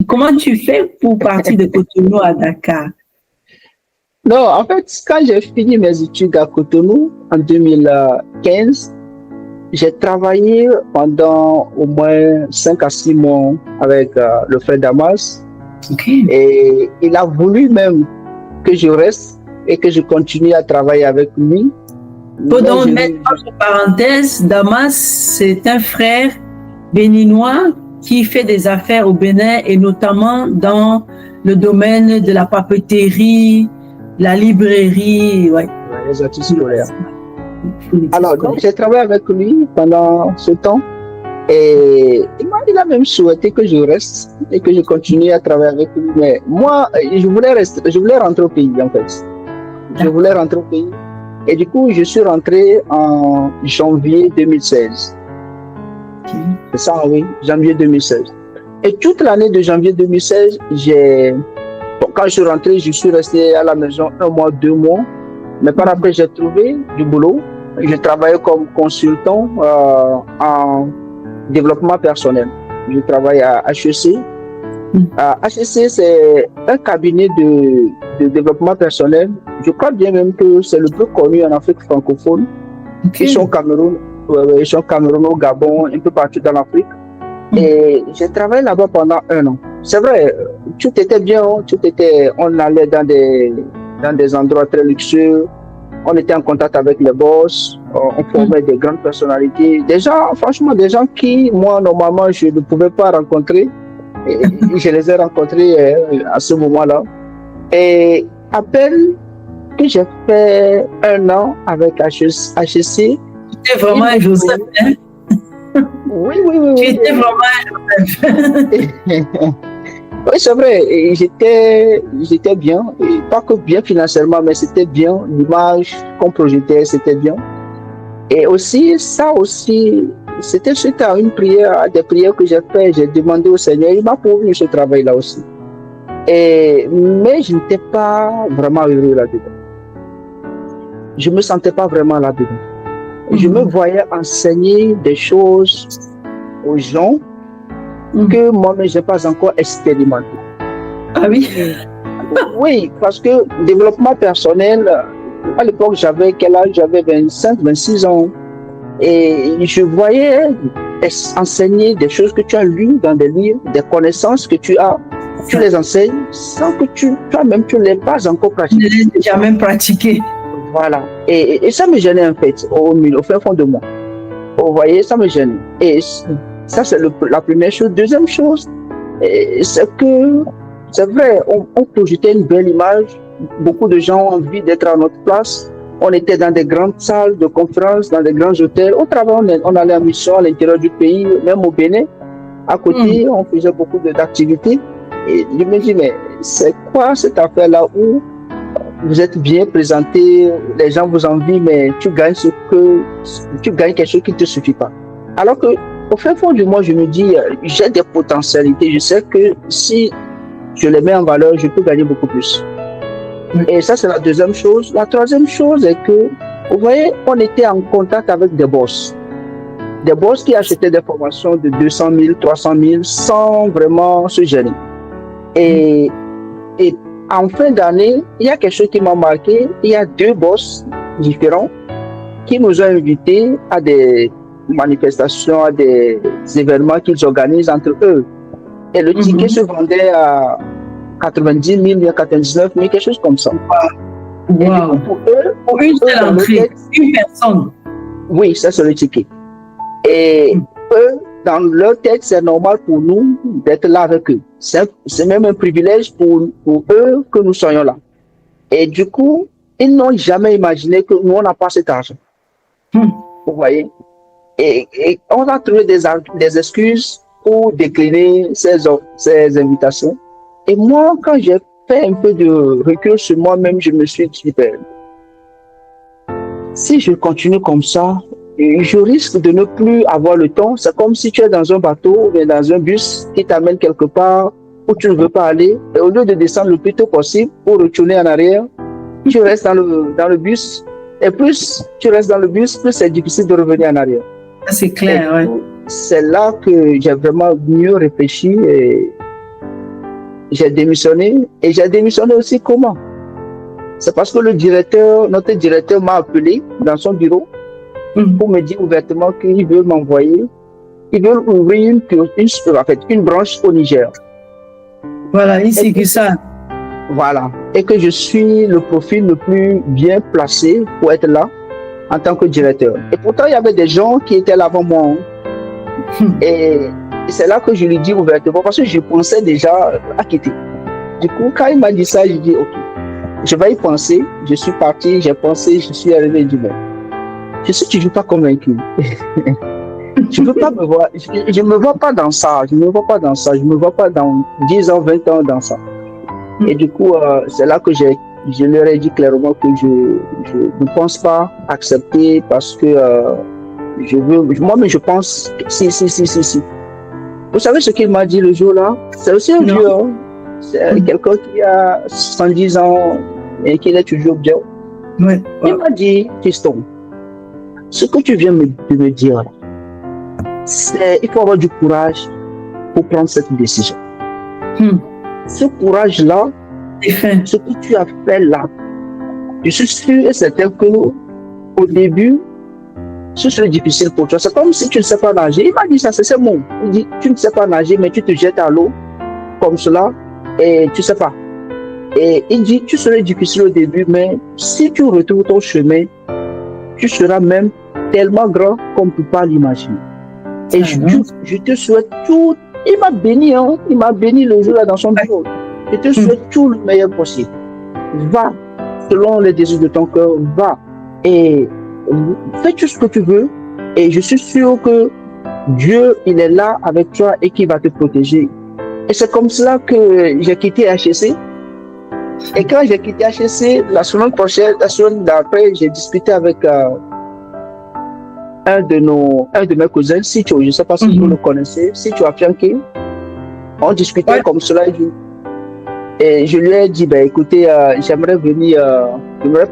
comment tu fais pour partir de Cotonou à Dakar? Non, en fait, quand j'ai fini mes études à Cotonou en 2015, j'ai travaillé pendant au moins 5 à 6 mois avec le frère Damas. Okay. Et il a voulu même que je reste et que je continue à travailler avec lui. Faut donc mettre entre parenthèses, Damas, c'est un frère béninois qui fait des affaires au Bénin et notamment dans le domaine de la papeterie, la librairie, ouais. Les artistes scolaires. Alors, donc, j'ai travaillé avec lui pendant ce temps et il a même souhaité que je reste et que je continue à travailler avec lui. Mais moi, je voulais rentrer au pays en fait. Je voulais rentrer au pays. Et du coup, je suis rentré en janvier 2016. C'est ça, oui, janvier 2016. Et toute l'année de janvier 2016, quand je suis rentré, je suis resté à la maison 1 mois, 2 mois. Mais par après, j'ai trouvé du boulot. Je travaillais comme consultant en développement personnel. Je travaille à HEC. HEC, c'est un cabinet de développement personnel. Je crois bien même que c'est le plus connu en Afrique francophone. Okay. Ils sont au Cameroun, au Gabon, un peu partout dans l'Afrique. Et j'ai travaillé là-bas pendant 1 an. C'est vrai, tout était bien, on allait dans des endroits très luxueux, on était en contact avec les boss, on formait des grandes personnalités, des gens, franchement, des gens qui, moi, normalement, je ne pouvais pas rencontrer. Et je les ai rencontrés à ce moment-là. Et à peine que j'ai fait 1 an avec HEC. Tu étais vraiment un Joseph, hein? Oui. Tu étais vraiment un Joseph. Oui, c'est vrai, j'étais bien, et pas que bien financièrement, mais c'était bien, l'image qu'on projetait, c'était bien. Et aussi, c'était suite à une prière, à des prières que j'ai fait, j'ai demandé au Seigneur, il m'a pourvu ce travail-là aussi. Mais je n'étais pas vraiment heureux là-dedans. Je ne me sentais pas vraiment là-dedans. Je me voyais enseigner des choses aux gens que moi-même, je n'ai pas encore expérimenté. Ah oui? Oui, parce que développement personnel, à l'époque, j'avais quel âge? J'avais 25, 26 ans. Et je voyais enseigner des choses que tu as lues dans des livres, des connaissances que tu as, tu les enseignes sans que toi-même, tu ne l'aies pas encore pratiqué. Je ne l'ai jamais pratiqué. Voilà. Et ça me gênait en fait, au fin fond de moi. Vous voyez, ça me gênait. Et ça, c'est la première chose. Deuxième chose, c'est que, c'est vrai, on projetait une belle image. Beaucoup de gens ont envie d'être à notre place. On était dans des grandes salles de conférences, dans des grands hôtels. Au travail, on allait en mission à l'intérieur du pays, même au Bénin. À côté, on faisait beaucoup d'activités. Et je me dis, mais c'est quoi cette affaire-là où vous êtes bien présenté, les gens vous envient, mais tu gagnes quelque chose qui ne te suffit pas. Alors que, au fin fond du mois, je me dis, j'ai des potentialités. Je sais que si je les mets en valeur, je peux gagner beaucoup plus. Et ça, c'est la deuxième chose. La troisième chose est que, vous voyez, on était en contact avec des boss. Des boss qui achetaient des formations de 200 000, 300 000 sans vraiment se gêner. Et en fin d'année, il y a quelque chose qui m'a marqué. Il y a 2 boss différents qui nous ont invités à des manifestations, à des événements qu'ils organisent entre eux. Et le ticket se vendait à 90 000, 99 000, quelque chose comme ça. Wow. Et du coup, pour une seule entrée, une personne. Oui, ça c'est le ticket. Et eux, dans leur tête, c'est normal pour nous d'être là avec eux. C'est même un privilège pour eux que nous soyons là. Et du coup, ils n'ont jamais imaginé que nous, on n'a pas cet argent. Vous voyez? Et on a trouvé des excuses pour décliner ces invitations. Et moi, quand j'ai fait un peu de recul sur moi-même, je me suis dit, si je continue comme ça, je risque de ne plus avoir le temps. C'est comme si tu es dans un bateau ou dans un bus qui t'amène quelque part où tu ne veux pas aller. Et au lieu de descendre le plus tôt possible pour retourner en arrière, tu restes dans le bus. Et plus tu restes dans le bus, plus c'est difficile de revenir en arrière. C'est clair, oui. C'est là que j'ai vraiment mieux réfléchi j'ai démissionné. Et j'ai démissionné aussi comment? C'est parce que notre directeur m'a appelé dans son bureau pour me dire ouvertement qu'il veut m'envoyer, il veut ouvrir une branche au Niger. Voilà, ici que ça. Voilà. Et que je suis le profil le plus bien placé pour être là en tant que directeur. Et pourtant, il y avait des gens qui étaient là avant moi. Et c'est là que je lui dis ouvertement, parce que je pensais déjà à quitter. Du coup, quand il m'a dit ça, j'ai dit, ok, je vais y penser. Je suis parti, j'ai pensé, je suis arrivé du même. Je suis toujours pas convaincu. Je veux pas me voir, je me vois pas dans ça, je me vois pas dans 10 ans, 20 ans dans ça. Et du coup, c'est là que je leur ai dit clairement que je ne pense pas accepter parce que moi-même je pense que si. Vous savez ce qu'il m'a dit le jour-là? C'est aussi un vieux, hein? C'est quelqu'un qui a 110 ans et qui est toujours bien. Ouais. Il m'a dit, Tristan, ce que tu viens de me dire, c'est il faut avoir du courage pour prendre cette décision. Ce courage-là, ce que tu as fait là, je suis sûr et certain que au début, ce serait difficile pour toi. C'est comme si tu ne sais pas nager. Il m'a dit ça, c'est ce mot. Il dit, tu ne sais pas nager, mais tu te jettes à l'eau comme cela et tu ne sais pas. Et il dit, tu serais difficile au début, mais si tu retrouves ton chemin, tu seras même tellement grand qu'on ne peut pas l'imaginer. Et je te souhaite tout. Il m'a béni, hein. Il m'a béni le jour-là dans son bureau. Je te souhaite tout le meilleur possible. Va, selon les désirs de ton cœur, va. Et fais tout ce que tu veux. Et je suis sûr que Dieu, il est là avec toi et qu'il va te protéger. Et c'est comme cela que j'ai quitté HEC. Et quand j'ai quitté HEC, la semaine d'après, j'ai discuté avec un de mes cousins, Sitio, je ne sais pas si vous le connaissez, Sitio Afianke. On discutait comme cela et je lui ai dit, écoutez, j'aimerais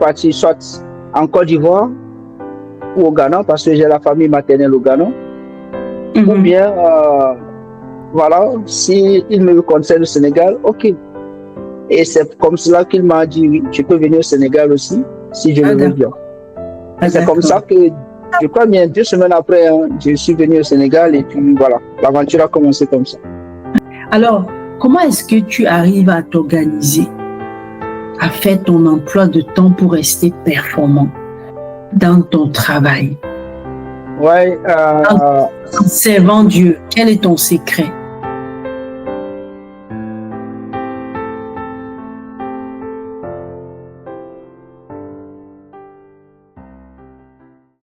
partir soit en Côte d'Ivoire ou au Ghana, parce que j'ai la famille maternelle au Ghana, ou bien, voilà, si il me concerne le Sénégal, ok. Et c'est comme cela qu'il m'a dit, oui, tu peux venir au Sénégal aussi, si je le veux bien. C'est comme ça que, je crois bien 2 semaines après, je suis venu au Sénégal et puis voilà, l'aventure a commencé comme ça. Alors, comment est-ce que tu arrives à t'organiser, à faire ton emploi de temps pour rester performant dans ton travail? Ouais. En servant Dieu, quel est ton secret?